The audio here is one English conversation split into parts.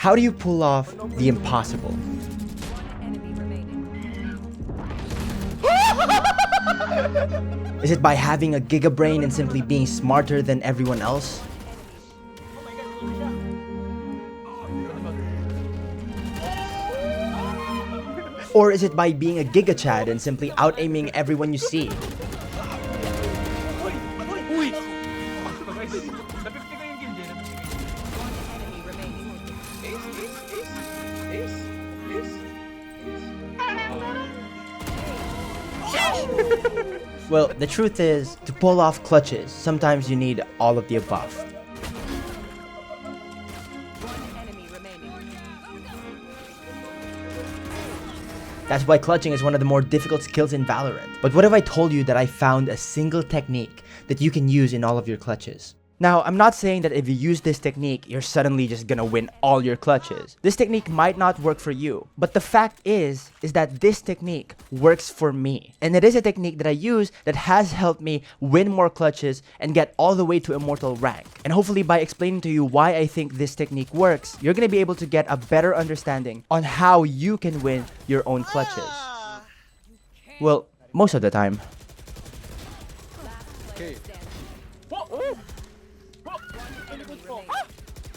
How do you pull off the impossible? Is it by having a giga brain and simply being smarter than everyone else? Or is it by being a giga chad and simply out-aiming everyone you see? Well, the truth is, to pull off clutches, sometimes you need all of the above. That's why clutching is one of the more difficult skills in Valorant. But what if I told you that I found a single technique that you can use in all of your clutches? Now, I'm not saying that if you use this technique, you're suddenly just gonna win all your clutches. This technique might not work for you, but the fact is that this technique works for me. And it is a technique that I use that has helped me win more clutches and get all the way to immortal rank. And hopefully by explaining to you why I think this technique works, you're gonna be able to get a better understanding on how you can win your own clutches. Well, most of the time. Okay.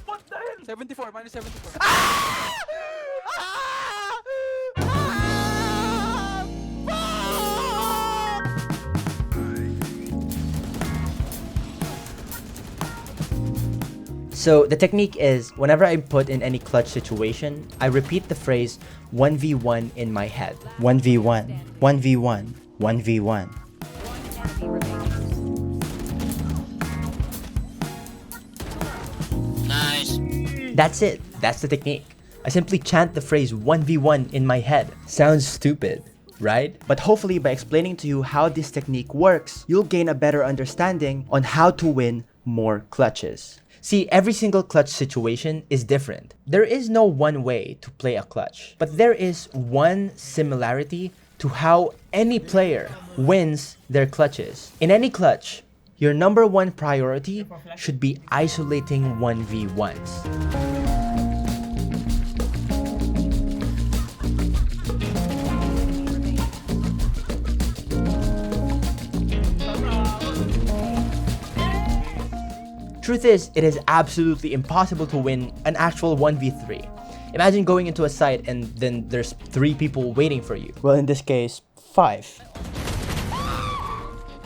What the hell? 74, minus 74. So the technique is, whenever I put in any clutch situation, I repeat the phrase 1v1 in my head. 1v1, 1v1, 1v1. That's it. That's the technique. I simply chant the phrase 1v1 in my head. Sounds stupid, right? But hopefully by explaining to you how this technique works, you'll gain a better understanding on how to win more clutches. See, every single clutch situation is different. There is no one way to play a clutch, but there is one similarity to how any player wins their clutches. In any clutch, your number one priority should be isolating 1v1s. Truth is, it is absolutely impossible to win an actual 1v3. Imagine going into a site and then there's 3 people waiting for you. Well, in this case, 5.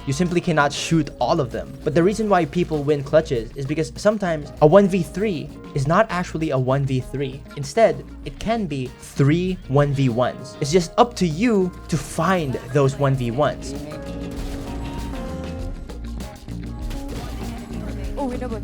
You simply cannot shoot all of them. But the reason why people win clutches is because sometimes a 1v3 is not actually a 1v3. Instead, it can be 3 1v1s. It's just up to you to find those 1v1s. Oh, wait, no, but...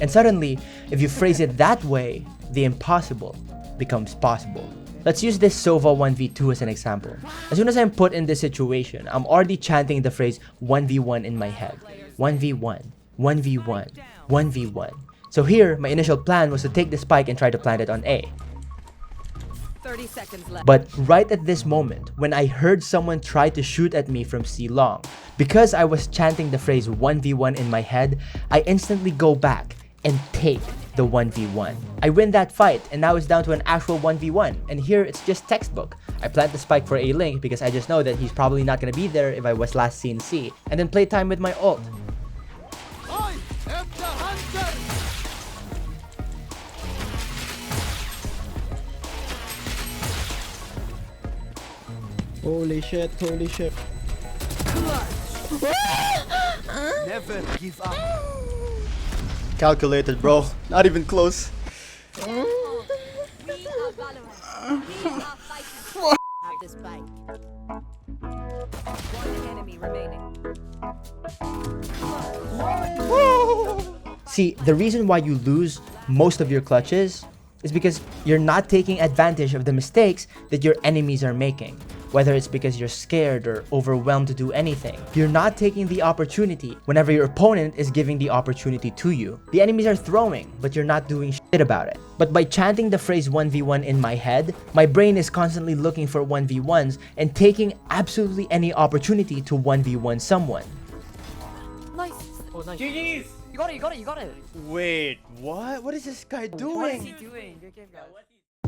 And suddenly, if you phrase it that way, the impossible becomes possible. Let's use this Sova 1v2 as an example. As soon as I'm put in this situation, I'm already chanting the phrase 1v1 in my head. 1v1, 1v1, 1v1. So here, my initial plan was to take the spike and try to plant it on A. 30 seconds left. But right at this moment, when I heard someone try to shoot at me from C long, because I was chanting the phrase 1v1 in my head, I instantly go back and take the 1v1. I win that fight, and now it's down to an actual 1v1, and here it's just textbook. I plant the spike for A link because I just know that he's probably not gonna be there if I was last seen C, and then play time with my ult. I am the hunter! Holy shit, holy shit. Never give up. Calculated, bro. Not even close. We are Valorant. We are fighting. Have this bike. One enemy remaining. See, the reason why you lose most of your clutches is because you're not taking advantage of the mistakes that your enemies are making. Whether it's because you're scared or overwhelmed to do anything, you're not taking the opportunity whenever your opponent is giving the opportunity to you. The enemies are throwing, but you're not doing shit about it. But by chanting the phrase 1v1 in my head, my brain is constantly looking for 1v1s and taking absolutely any opportunity to 1v1 someone. Nice. Oh, nice. GG's! You got it, you got it, you got it. Wait, what? What is this guy What is he doing? doing? Good game, guys.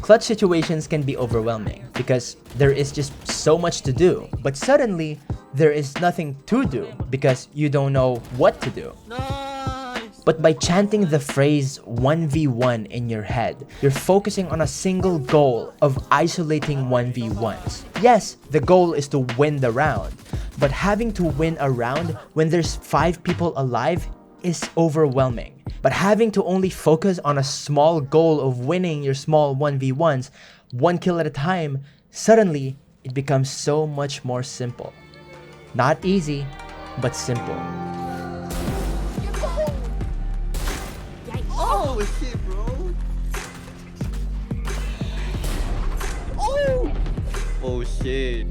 Clutch situations can be overwhelming because there is just so much to do. But suddenly, there is nothing to do because you don't know what to do. Nice. But by chanting the phrase 1v1 in your head, you're focusing on a single goal of isolating 1v1s. Yes, the goal is to win the round, but having to win a round when there's 5 people alive is overwhelming. But having to only focus on a small goal of winning your small 1v1s, 1 kill at a time, suddenly it becomes so much more simple. Not easy, but simple. Oh shit, bro. Oh! Oh shit.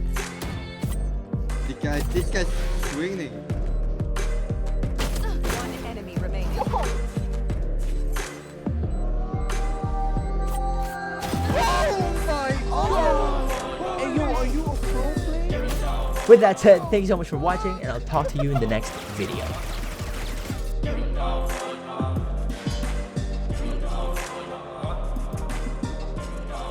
This guy's swinging. One enemy remaining. Hey yo, are you a pro player? With that said, thank you so much for watching, and I'll talk to you in the next video.